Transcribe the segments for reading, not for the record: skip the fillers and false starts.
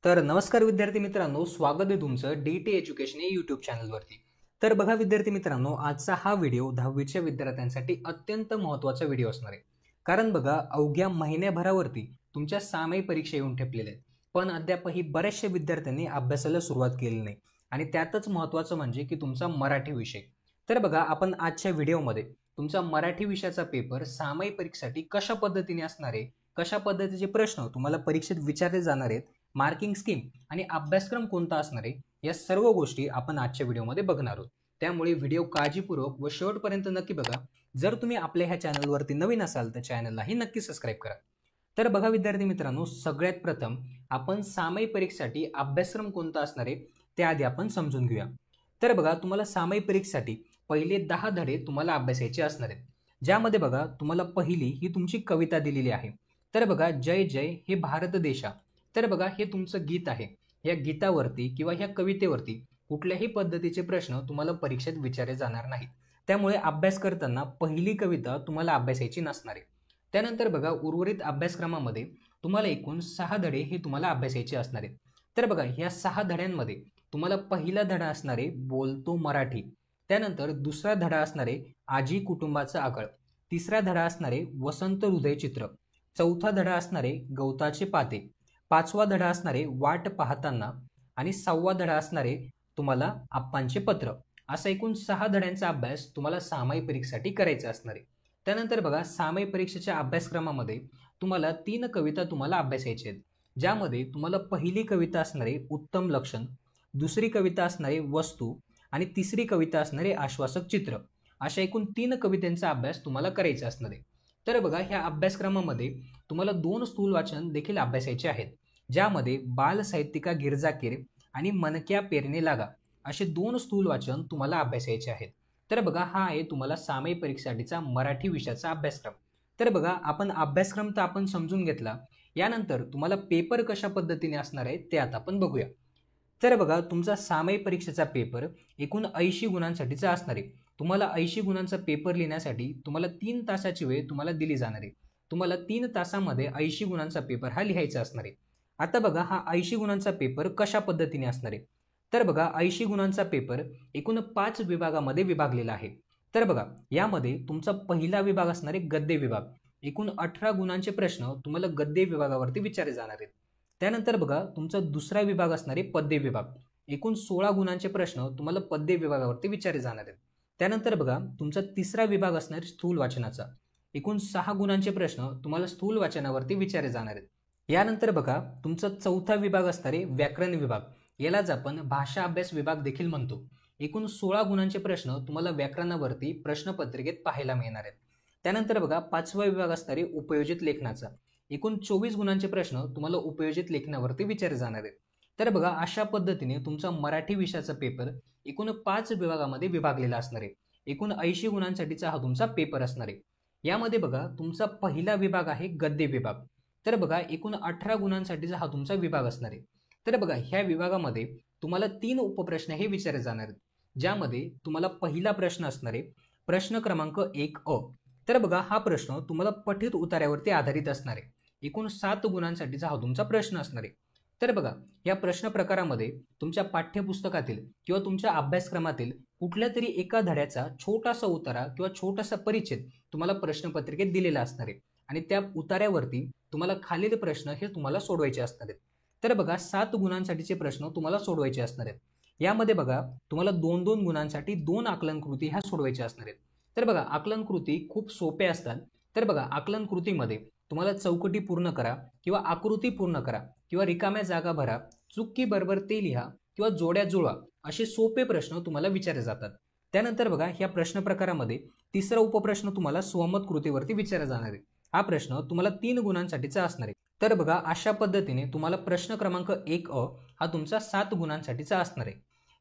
तर नमस्कार विद्यार्थी मित्रांनो, स्वागत आहे तुमचं DT एज्युकेशन या यूट्यूब चॅनलवरती। तर बघा विद्यार्थी मित्रांनो, आजचा हा व्हिडिओ 10वीच्या विद्यार्थ्यांसाठी अत्यंत महत्त्वाचा व्हिडिओ असणार आहे। कारण बघा अवघ्या महिन्याभरावरती तुमच्या सामायिक परीक्षा येऊन ठेपलेल्या आहेत, पण अद्यापही बऱ्याचशा विद्यार्थ्यांनी अभ्यासाला सुरुवात केली नाही आणि त्यातच महत्त्वाचं म्हणजे की तुमचा मराठी विषय। तर बघा आपण आजच्या व्हिडिओमध्ये तुमचा मराठी विषयाचा पेपर सामायिक परीक्षेसाठी कशा पद्धतीने असणार आहे, कशा पद्धतीचे प्रश्न तुम्हाला परीक्षेत विचारले जाणार आहेत, मार्किंग स्कीम आणि अभ्यासक्रम कोणता असणार आहे, या सर्व गोष्टी आपण आजच्या व्हिडिओमध्ये बघणार आहोत। त्यामुळे व्हिडिओ काळजीपूर्वक व शेवटपर्यंत नक्की बघा। जर तुम्ही आपल्या ह्या चॅनलवरती नवीन असाल तर चॅनललाही नक्की सबस्क्राईब करा। तर बघा विद्यार्थी मित्रांनो, सगळ्यात प्रथम आपण सामायिक परीक्षेसाठी अभ्यासक्रम कोणता असणार आहे ते आधी आपण समजून घेऊया। तर बघा तुम्हाला सामायिक परीक्षेसाठी पहिले 10 धडे तुम्हाला अभ्यासायचे असणार आहेत, ज्यामध्ये बघा तुम्हाला पहिली ही तुमची कविता दिलेली आहे। तर बघा जय जय हे भारत देशा, तर बघा हे तुमचं गीत आहे। या गीतावरती किंवा ह्या कवितेवरती कुठल्याही पद्धतीचे प्रश्न तुम्हाला परीक्षेत विचारले जाणार नाहीत, त्यामुळे अभ्यास करताना पहिली कविता तुम्हाला अभ्यासायची नसणार आहे। त्यानंतर बघा उर्वरित अभ्यासक्रमामध्ये तुम्हाला एकूण 6 धडे हे तुम्हाला अभ्यासायचे असणार आहेत। तर बघा ह्या 6 धड्यांमध्ये तुम्हाला पहिला धडा असणार आहे बोलतो मराठी, त्यानंतर दुसरा धडा असणार आहे आजी कुटुंबाचं आगळ, तिसरा धडा असणार आहे वसंत हृदय चित्र, चौथा धडा असणार आहे गवताचे पाते, पाचवा धडा असणार आहे वाट पाहताना आणि 6वा धडा असणार आहे तुम्हाला आप्पांचे पत्र। असा एकूण 6 धड्यांचा अभ्यास तुम्हाला सामायिक परीक्षेसाठी करायचा असणार आहे। त्यानंतर बघा सामायिक परीक्षेच्या अभ्यासक्रमामध्ये तुम्हाला 3 कविता तुम्हाला अभ्यासायच्या आहेत, ज्यामध्ये तुम्हाला पहिली कविता असणार आहे उत्तम लक्षण, दुसरी कविता असणार आहे वस्तू आणि तिसरी कविता असणार आहे आश्वासक चित्र। अशा एकूण 3 कवितांचा अभ्यास तुम्हाला करायचा असणार आहे। तर बघा ह्या अभ्यासक्रमामध्ये तुम्हाला 2 स्थूल वाचन देखील अभ्यासायचे आहेत, ज्यामध्ये बाल साहित्यिका गिरजाकीर आणि मनक्या पेरणे लागा असे 2 स्थूल वाचन तुम्हाला अभ्यासायचे आहेत। तर बघा हा आहे तुम्हाला सामायिक परीक्षेसाठीचा मराठी विषयाचा अभ्यासक्रम। तर बघा आपण अभ्यासक्रम तर आपण समजून घेतला, यानंतर तुम्हाला पेपर कशा पद्धतीने असणार आहे ते आता आपण बघूया। तर बघा तुमचा सामायिक परीक्षेचा पेपर एकूण 80 गुणांसाठीचा असणार आहे। तुम्हाला 80 गुणांचा पेपर लिहिण्यासाठी तुम्हाला 3 तासाची वेळ तुम्हाला दिली जाणार आहे। तुम्हाला 3 तासामध्ये 80 गुणांचा पेपर हा लिहायचा असणार आहे। आता बघा हा 80 गुणांचा पेपर कशा पद्धतीने असणार आहे। तर बघा 80 गुणांचा पेपर एकूण 5 विभागामध्ये विभागलेला आहे। तर बघा यामध्ये तुमचा पहिला विभाग असणार आहे गद्य विभाग, एकूण 18 गुणांचे प्रश्न तुम्हाला गद्य विभागावरती विचारले जाणार आहेत। त्यानंतर बघा तुमचा दुसरा विभाग असणार आहे पद्य विभाग, एकूण 16 गुणांचे प्रश्न तुम्हाला पद्य विभागावरती विचारले जाणार आहेत। त्यानंतर बघा तुमचा तिसरा विभाग असणार आहे स्थूल वाचनाचा, एकूण 6 गुणांचे प्रश्न तुम्हाला स्थूल वाचनावरती विचारले जाणार आहेत। यानंतर बघा तुमचा चौथा विभाग असणार आहे व्याकरण विभाग, यालाच आपण भाषा अभ्यास विभाग देखील म्हणतो। एकूण 16 गुणांचे प्रश्न तुम्हाला व्याकरणावरती प्रश्नपत्रिकेत पाहायला मिळणार आहेत। त्यानंतर बघा पाचवा विभाग असणार आहे उपयोजित लेखनाचा, एकूण 24 गुणांचे प्रश्न तुम्हाला उपयोजित लेखनावरती विचारले जाणार आहेत। तर बघा अशा पद्धतीने तुमचा मराठी विषयाचा पेपर एकूण 5 विभागामध्ये विभागलेला असणार आहे। एकूण 80 गुणांसाठीचा हा तुमचा पेपर असणार आहे। यामध्ये बघा तुमचा पहिला विभाग आहे गद्य विभाग, तर बघा एकूण 18 गुणांसाठीचा हा तुमचा विभाग असणार आहे। तर बघा ह्या विभागामध्ये तुम्हाला 3 उपप्रश्न हे विचारले जाणार आहेत, ज्यामध्ये तुम्हाला पहिला प्रश्न असणार आहे प्रश्न क्रमांक 1 अ। तर बघा हा प्रश्न तुम्हाला पठित उतार्यावरती आधारित असणार आहे, एकूण 7 गुणांसाठीचा हा तुमचा प्रश्न असणार आहे। तर बघा या प्रश्न प्रकारामध्ये तुमच्या पाठ्यपुस्तकातील किंवा तुमच्या अभ्यासक्रमातील कुठल्या तरी एका धड्याचा छोटासा उतारा किंवा छोटासा परिच्छेद तुम्हाला प्रश्नपत्रिकेत दिलेला असणार आहे आणि त्या उतार्यावरती तुम्हाला खालील प्रश्न हे तुम्हाला सोडवायचे असणार आहेत। तर बघा 7 गुणांसाठीचे प्रश्न तुम्हाला सोडवायचे असणार आहेत। यामध्ये बघा तुम्हाला 2-2 गुणांसाठी 2 आकलन कृती ह्या सोडवायच्या असणार आहेत। तर बघा आकलन कृती खूप सोप्या असतात। तर बघा आकलन कृतीमध्ये तुम्हाला चौकटी पूर्ण करा किंवा आकृती पूर्ण करा किंवा रिकाम्या जागा भरा, चुक्की बरोबर ते लिहा किंवा जोड्या जुळवा असे सोपे प्रश्न तुम्हाला विचारले जातात। त्यानंतर बघा ह्या प्रश्न प्रकारामध्ये तिसरा उपप्रश्न तुम्हाला स्वमत कृतीवरती विचारला जाणार आहे। हा प्रश्न तुम्हाला 3 गुणांसाठीचा असणार आहे। तर बघा अशा पद्धतीने तुम्हाला प्रश्न क्रमांक 1 अ हा तुमचा 7 गुणांसाठीचा असणार आहे।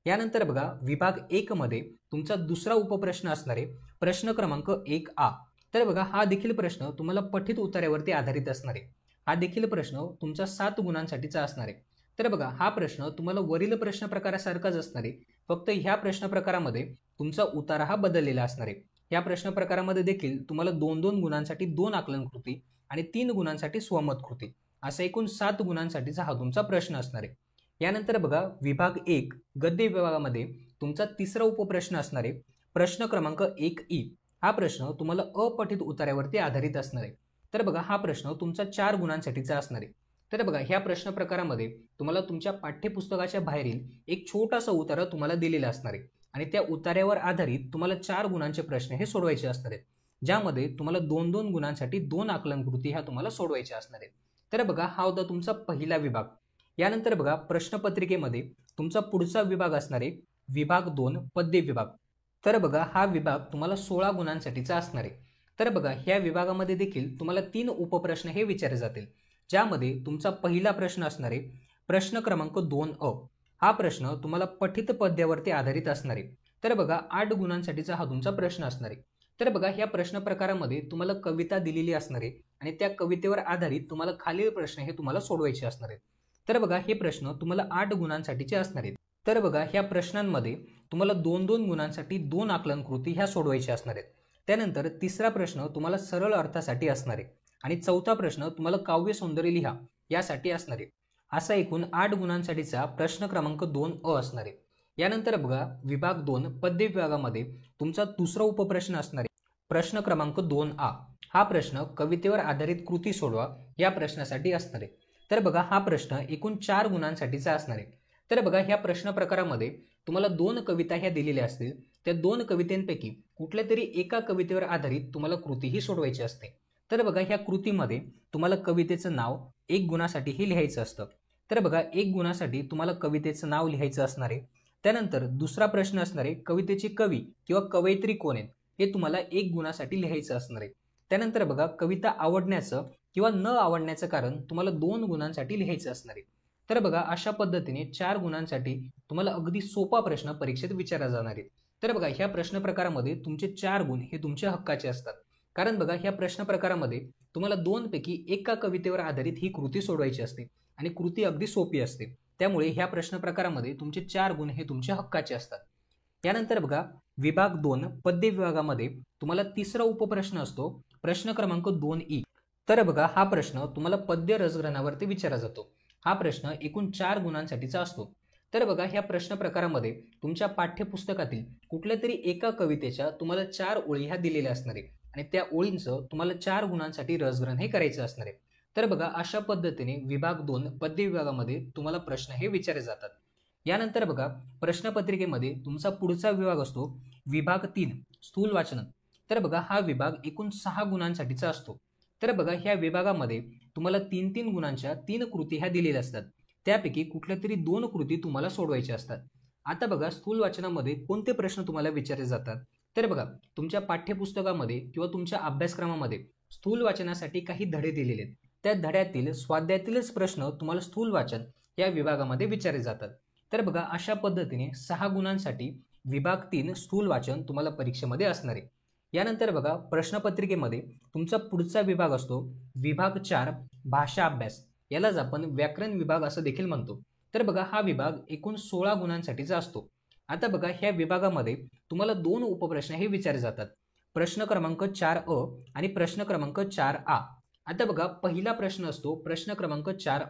यानंतर बघा विभाग 1 मध्ये तुमचा दुसरा उपप्रश्न असणार आहे प्रश्न क्रमांक 1 आ। तर बघा हा देखील प्रश्न तुम्हाला पठित उतार्यावरती आधारित असणार आहे। हा देखील प्रश्न तुमचा 7 गुणांसाठीचा असणार आहे। तर बघा हा प्रश्न तुम्हाला वरील प्रश्न प्रकारासारखाच असणार आहे, फक्त ह्या प्रश्न प्रकारामध्ये तुमचा उतारा हा बदललेला असणार आहे। या प्रश्न प्रकारामध्ये देखील तुम्हाला 2-2 गुणांसाठी 2 आकलन कृती आणि 3 गुणांसाठी स्वमत कृती असा एकूण 7 गुणांसाठीचा हा तुमचा प्रश्न असणार आहे। यानंतर बघा विभाग 1 गद्य विभागामध्ये तुमचा तिसरा उपप्रश्न असणार आहे प्रश्न क्रमांक 1 हा प्रश्न तुम्हाला अपठित उत्तरावरती आधारित असणार आहे। तर बघा हा प्रश्न तुमचा 4 गुणांसाठीचा असणार आहे। तर बघा ह्या प्रश्न प्रकारामध्ये तुम्हाला तुमच्या पाठ्यपुस्तकाच्या बाहेरील एक छोटासा उतारा तुम्हाला दिलेला असणार आहे आणि त्या उतार्यावर आधारित तुम्हाला 4 गुणांचे प्रश्न हे सोडवायचे असणार आहेत, ज्यामध्ये तुम्हाला 2-2 गुणांसाठी 2 आकलन कृती ह्या तुम्हाला सोडवायच्या असणार आहेत। तर बघा हा होता तुमचा पहिला विभाग। यानंतर बघा प्रश्नपत्रिकेमध्ये तुमचा पुढचा विभाग असणार आहे विभाग 2 पद्य विभाग। तर बघा हा विभाग तुम्हाला 16 गुणांसाठीचा असणार आहे। तर बघा ह्या विभागामध्ये देखील तुम्हाला 3 उपप्रश्न हे विचारले जातील, ज्यामध्ये तुमचा पहिला प्रश्न असणार आहे प्रश्न क्रमांक 2 हा प्रश्न तुम्हाला पठित पद्यावरती आधारित असणार आहे। तर बघा 8 गुणांसाठीचा हा तुमचा प्रश्न असणार आहे। तर बघा ह्या प्रश्न प्रकारामध्ये तुम्हाला कविता दिलेली असणार आहे आणि त्या कवितेवर आधारित तुम्हाला खालील प्रश्न हे तुम्हाला सोडवायचे असणार आहेत। तर बघा हे प्रश्न तुम्हाला 8 गुणांसाठीचे असणार आहेत। तर बघा ह्या प्रश्नांमध्ये तुम्हाला 2-2 गुणांसाठी 2 आकलन कृती ह्या सोडवायच्या असणार आहेत। त्यानंतर तिसरा प्रश्न तुम्हाला सरळ अर्थासाठी असणार आहे आणि चौथा प्रश्न तुम्हाला काव्य सौंदर्य लिहा यासाठी असणार आहे। असा एकूण 8 गुणांसाठीचा प्रश्न क्रमांक 2 असणार आहे। यानंतर बघा विभाग 2 पद्य विभागामध्ये तुमचा दुसरा उपप्रश्न असणार आहे प्रश्न क्रमांक 2 हा प्रश्न कवितेवर आधारित कृती सोडवा या प्रश्नासाठी असणार आहे। तर बघा हा प्रश्न एकूण 4 गुणांसाठीचा असणार आहे। तर बघा ह्या प्रश्न प्रकारामध्ये तुम्हाला 2 कविता ह्या दिलेल्या असतील, त्या 2 कवितेंपैकी कुठल्या तरी एका कवितेवर आधारित तुम्हाला कृती ही सोडवायची असते। तर बघा ह्या कृतीमध्ये तुम्हाला कवितेचं नाव 1 गुणासाठी हे लिहायचं असतं। तर बघा 1 गुणासाठी तुम्हाला कवितेचं नाव लिहायचं असणार आहे। त्यानंतर दुसरा प्रश्न असणार आहे कवितेचे कवी किंवा कवयित्री कोण आहेत हे तुम्हाला 1 गुणासाठी लिहायचं असणार आहे। त्यानंतर बघा कविता आवडण्याचं किंवा न आवडण्याचं कारण तुम्हाला 2 गुणांसाठी लिहायचं असणार आहे। तर बघा अशा पद्धतीने 4 गुणांसाठी तुम्हाला अगदी सोपा प्रश्न परीक्षेत विचारला जाणार आहे। तर बघा ह्या प्रश्न प्रकारामध्ये तुमचे 4 गुण हे तुमच्या हक्काचे असतात, कारण बघा ह्या प्रश्न प्रकारामध्ये तुम्हाला 2 पैकी एका कवितेवर आधारित ही कृती सोडवायची असते आणि कृती अगदी सोपी असते। त्यामुळे ह्या प्रश्न प्रकारामध्ये तुमचे 4 गुण हे तुमच्या हक्काचे असतात। यानंतर बघा विभाग 2 पद्य विभागामध्ये तुम्हाला तिसरा उपप्रश्न असतो प्रश्न क्रमांक 2 तर बघा हा प्रश्न तुम्हाला पद्य रसग्रहणावरती विचारला जातो। हा प्रश्न एकूण 4 गुणांसाठीचा असतो। तर बघा ह्या प्रश्न प्रकारामध्ये तुमच्या पाठ्यपुस्तकातील कुठल्या तरी एका कवितेच्या तुम्हाला 4 ओळी ह्या दिलेल्या असणार आहे आणि त्या ओळींचं तुम्हाला 4 गुणांसाठी रसग्रहण हे करायचं असणार आहे। तर बघा अशा पद्धतीने विभाग 2 पद्य विभागामध्ये तुम्हाला प्रश्न हे विचारले जातात। यानंतर बघा प्रश्नपत्रिकेमध्ये तुमचा पुढचा विभाग असतो विभाग 3 स्थूल वाचन। तर बघा हा विभाग एकूण 6 गुणांसाठीचा असतो। तर बघा ह्या विभागामध्ये तुम्हाला 3-3 गुणांच्या 3 कृती ह्या दिलेल्या असतात, त्यापैकी कुठल्या तरी 2 कृती तुम्हाला सोडवायच्या असतात। आता बघा स्थूल वाचनामध्ये कोणते प्रश्न तुम्हाला विचारले जातात, तर बघा तुमच्या पाठ्यपुस्तकामध्ये किंवा तुमच्या अभ्यासक्रमामध्ये स्थूल वाचनासाठी काही धडे दिलेले आहेत, त्या धड्यातील स्वाध्यायातीलच प्रश्न तुम्हाला स्थूल वाचन या विभागामध्ये विचारले जातात। तर बघा अशा पद्धतीने 6 गुणांसाठी विभाग 3 स्थूल वाचन तुम्हाला परीक्षेमध्ये असणार आहे। यानंतर बघा प्रश्नपत्रिकेमध्ये तुमचा पुढचा विभाग असतो विभाग 4 भाषा अभ्यास, यालाच आपण व्याकरण विभाग असं देखील म्हणतो। तर बघा हा विभाग एकूण 16 गुणांसाठीचा असतो। आता बघा ह्या विभागामध्ये तुम्हाला 2 उपप्रश्न हे विचारले जातात, प्रश्न क्रमांक 4 आणि प्रश्न क्रमांक 4 आता बघा पहिला प्रश्न असतो प्रश्न क्रमांक 4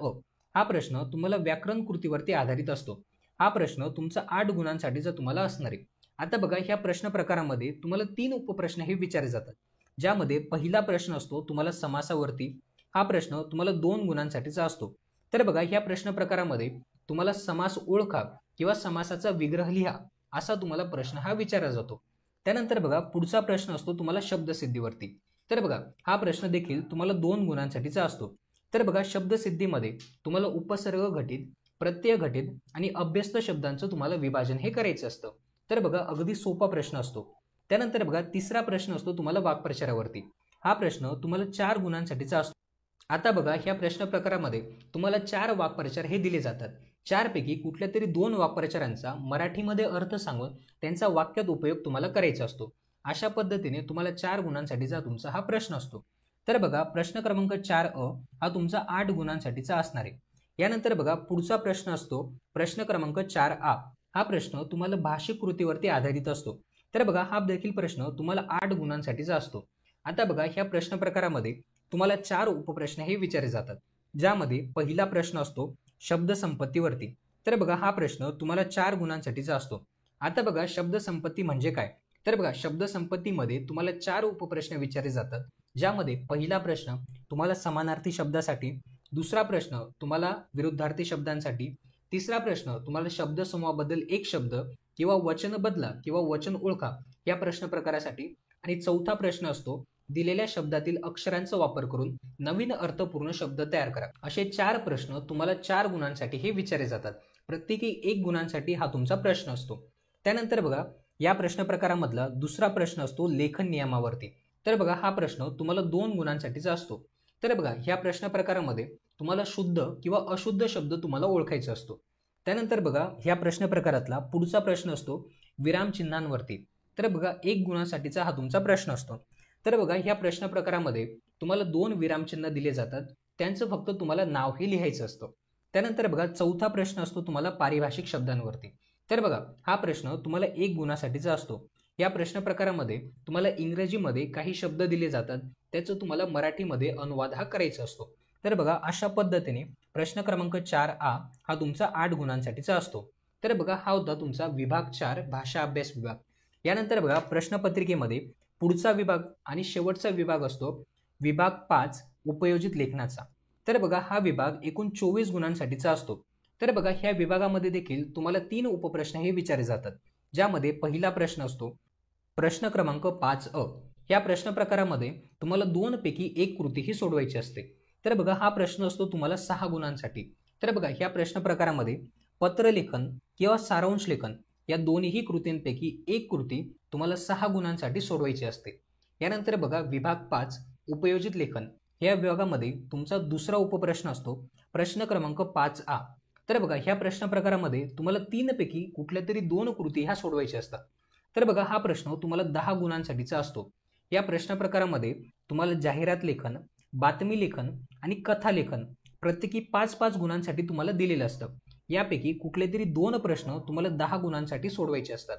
हा प्रश्न तुम्हाला व्याकरण कृतीवरती आधारित असतो। हा प्रश्न तुमचा 8 गुणांसाठीचा तुम्हाला असणार आहे। आता बघा ह्या प्रश्न प्रकारामध्ये तुम्हाला 3 उपप्रश्न हे विचारले जातात, ज्यामध्ये पहिला प्रश्न असतो तुम्हाला समासावरती। हा प्रश्न तुम्हाला 2 गुणांसाठीचा असतो। तर बघा ह्या प्रश्न प्रकारामध्ये तुम्हाला समास ओळखा किंवा समासाचा विग्रह लिहा असा तुम्हाला प्रश्न हा विचारला जातो। त्यानंतर बघा पुढचा प्रश्न असतो तुम्हाला शब्दसिद्धीवरती। तर बघा हा प्रश्न देखील तुम्हाला 2 गुणांसाठीचा असतो। तर बघा शब्दसिद्धीमध्ये तुम्हाला उपसर्ग घटित, प्रत्यय घटित आणि अभ्यस्त शब्दांचं तुम्हाला विभाजन हे करायचं असतं। तर बघा अगदी सोपा प्रश्न असतो। त्यानंतर बघा तिसरा प्रश्न असतो तुम्हाला वाक्प्रचारावरती। हा प्रश्न तुम्हाला 4 गुणांसाठीचा असतो। आता बघा ह्या प्रश्न प्रकारामध्ये तुम्हाला 4 वाक्प्रचार हे दिले जातात, 4 पैकी कुठल्या तरी 2 वाक्प्रचारांचा मराठीमध्ये अर्थ सांगून त्यांचा वाक्यात उपयोग तुम्हाला करायचा असतो। अशा पद्धतीने तुम्हाला 4 गुणांसाठीचा तुमचा हा प्रश्न असतो। तर बघा प्रश्न क्रमांक 4 हा तुमचा 8 गुणांसाठीचा असणार आहे। यानंतर बघा पुढचा प्रश्न असतो प्रश्न क्रमांक 4 हा प्रश्न तुम्हाला भाषिक कृतीवरती आधारित असतो। तर बघा हा देखील प्रश्न तुम्हाला 8 गुणांसाठीचा असतो। आता बघा ह्या प्रश्न प्रकारामध्ये तुम्हाला 4 उपप्रश्न हे विचारले जातात। ज्यामध्ये पहिला प्रश्न असतो शब्दसंपत्तीवरती. तर बघा हा प्रश्न तुम्हाला 4 गुणांसाठीचा असतो. आता बघा शब्दसंपत्ती म्हणजे काय? तर बघा शब्दसंपत्तीमध्ये तुम्हाला 4 उपप्रश्न विचारले जातात, ज्यामध्ये पहिला प्रश्न तुम्हाला समानार्थी शब्दासाठी, दुसरा प्रश्न तुम्हाला विरुद्धार्थी शब्दांसाठी, तिसरा प्रश्न तुम्हाला शब्दसमूहाबद्दल एक शब्द किंवा वचन बदला किंवा वचन ओळखा या प्रश्न प्रकारासाठी, आणि चौथा प्रश्न असतो दिलेल्या शब्दातील अक्षरांचा वापर करून नवीन अर्थपूर्ण शब्द तयार करा. असे 4 प्रश्न तुम्हाला 4 गुणांसाठी हे विचारले जातात. प्रत्येकी 1 गुणांसाठी हा तुमचा प्रश्न असतो. त्यानंतर बघा या प्रश्न प्रकारामधला दुसरा प्रश्न असतो लेखन नियमावरती. तर बघा हा प्रश्न तुम्हाला 2 गुणांसाठीचा असतो. तर बघा ह्या प्रश्न प्रकारामध्ये तुम्हाला शुद्ध किंवा अशुद्ध शब्द तुम्हाला ओळखायचा असतो. त्यानंतर बघा ह्या प्रश्न प्रकारातला पुढचा प्रश्न असतो विरामचिन्हांवरती. तर बघा 1 गुणांसाठीचा हा तुमचा प्रश्न असतो. तर बघा ह्या प्रश्न प्रकारामध्ये तुम्हाला 2 विरामचिन्ह दिले जातात, त्यांचं फक्त तुम्हाला नावही लिहायचं असतं. त्यानंतर बघा चौथा प्रश्न असतो तुम्हाला पारिभाषिक शब्दांवरती. तर बघा हा प्रश्न तुम्हाला 1 गुणासाठीचा असतो. या प्रश्न प्रकारामध्ये तुम्हाला इंग्रजीमध्ये काही शब्द दिले जातात, त्याचं तुम्हाला मराठीमध्ये अनुवाद हा करायचा असतो. तर बघा अशा पद्धतीने प्रश्न क्रमांक 4A हा तुमचा 8 गुणांसाठीचा असतो. तर बघा हा होता तुमचा विभाग 4 भाषा अभ्यास विभाग. यानंतर बघा प्रश्नपत्रिकेमध्ये पुढचा विभाग आणि शेवटचा विभाग असतो विभाग 5 उपयोजित लेखनाचा. तर बघा हा विभाग एकूण 24 गुणांसाठीचा असतो. तर बघा ह्या विभागामध्ये देखील तुम्हाला 3 उपप्रश्न हे विचारले जातात, ज्यामध्ये पहिला प्रश्न असतो प्रश्न क्रमांक 5A. या प्रश्न प्रकारामध्ये तुम्हाला 2 पैकी 1 कृती ही सोडवायची असते. तर बघा हा प्रश्न असतो तुम्हाला 6 गुणांसाठी. तर बघा ह्या प्रश्न प्रकारामध्ये पत्रलेखन किंवा सारांश लेखन या दोन्ही कृतींपैकी 1 कृती तुम्हाला 6 गुणांसाठी सोडवायची असते. यानंतर बघा विभाग 5 उपयोजित लेखन या विभागामध्ये तुमचा दुसरा उपप्रश्न असतो प्रश्न क्रमांक 5A. तर बघा ह्या प्रश्न प्रकारामध्ये तुम्हाला 3 पैकी कुठल्या तरी 2 कृती ह्या सोडवायच्या असतात. तर बघा हा प्रश्न तुम्हाला 10 गुणांसाठीचा असतो. या प्रश्न प्रकारामध्ये तुम्हाला जाहिरात लेखन, बातमी लेखन आणि कथा लेखन प्रत्येकी 5-5 गुणांसाठी तुम्हाला दिलेलं असतं. यापैकी कुठले तरी 2 प्रश्न तुम्हाला 10 गुणांसाठी सोडवायचे असतात.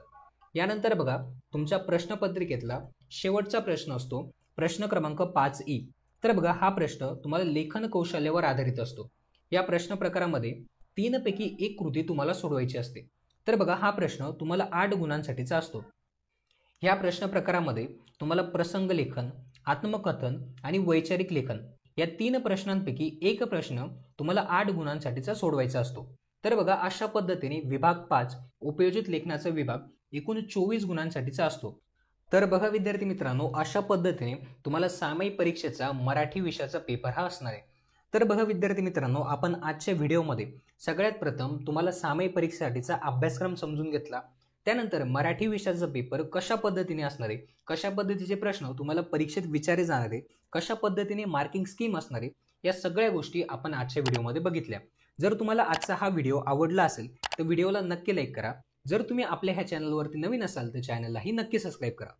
यानंतर बघा तुमच्या प्रश्नपत्रिकेतला शेवटचा प्रश्न असतो प्रश्न क्रमांक 5E. तर बघा हा प्रश्न तुम्हाला लेखन कौशल्यावर आधारित असतो. या प्रश्न प्रकारामध्ये 3 पैकी 1 कृती तुम्हाला सोडवायची असते. तर बघा हा प्रश्न तुम्हाला 8 गुणांसाठीचा असतो. ह्या प्रश्न प्रकारामध्ये तुम्हाला प्रसंग लेखन, आत्मकथन आणि वैचारिक लेखन या 3 प्रश्नांपैकी 1 प्रश्न तुम्हाला 8 गुणांसाठीचा सोडवायचा असतो. तर बघा अशा पद्धतीने विभाग 5 उपयोजित लेखनाचा विभाग एकूण 24 गुणांसाठीचा असतो. तर बघा विद्यार्थी मित्रांनो, अशा पद्धतीने तुम्हाला सामायिक परीक्षेचा मराठी विषयाचा पेपर हा असणार आहे. तर बघा विद्यार्थी मित्रांनो, आपण आजच्या व्हिडिओमध्ये सगळ्यात प्रथम तुम्हाला सामायिक परीक्षेसाठीचा अभ्यासक्रम समजून घेतला. त्यानंतर मराठी विषयाचा पेपर कशा पद्धतीने असणार आहे, कशा पद्धतीचे प्रश्न तुम्हाला परीक्षेत विचारले जाणार आहे, कशा पद्धतीने मार्किंग स्कीम असणार आहे, या सगळ्या गोष्टी आपण आजच्या व्हिडिओमध्ये बघितल्या. जर तुम्हाला आजचा हा व्हिडिओ आवडला असेल तर व्हिडिओला नक्की लाईक करा. जर तुम्ही आपल्या ह्या चॅनलवरती नवीन असाल तर चॅनललाही नक्की सबस्क्राईब करा.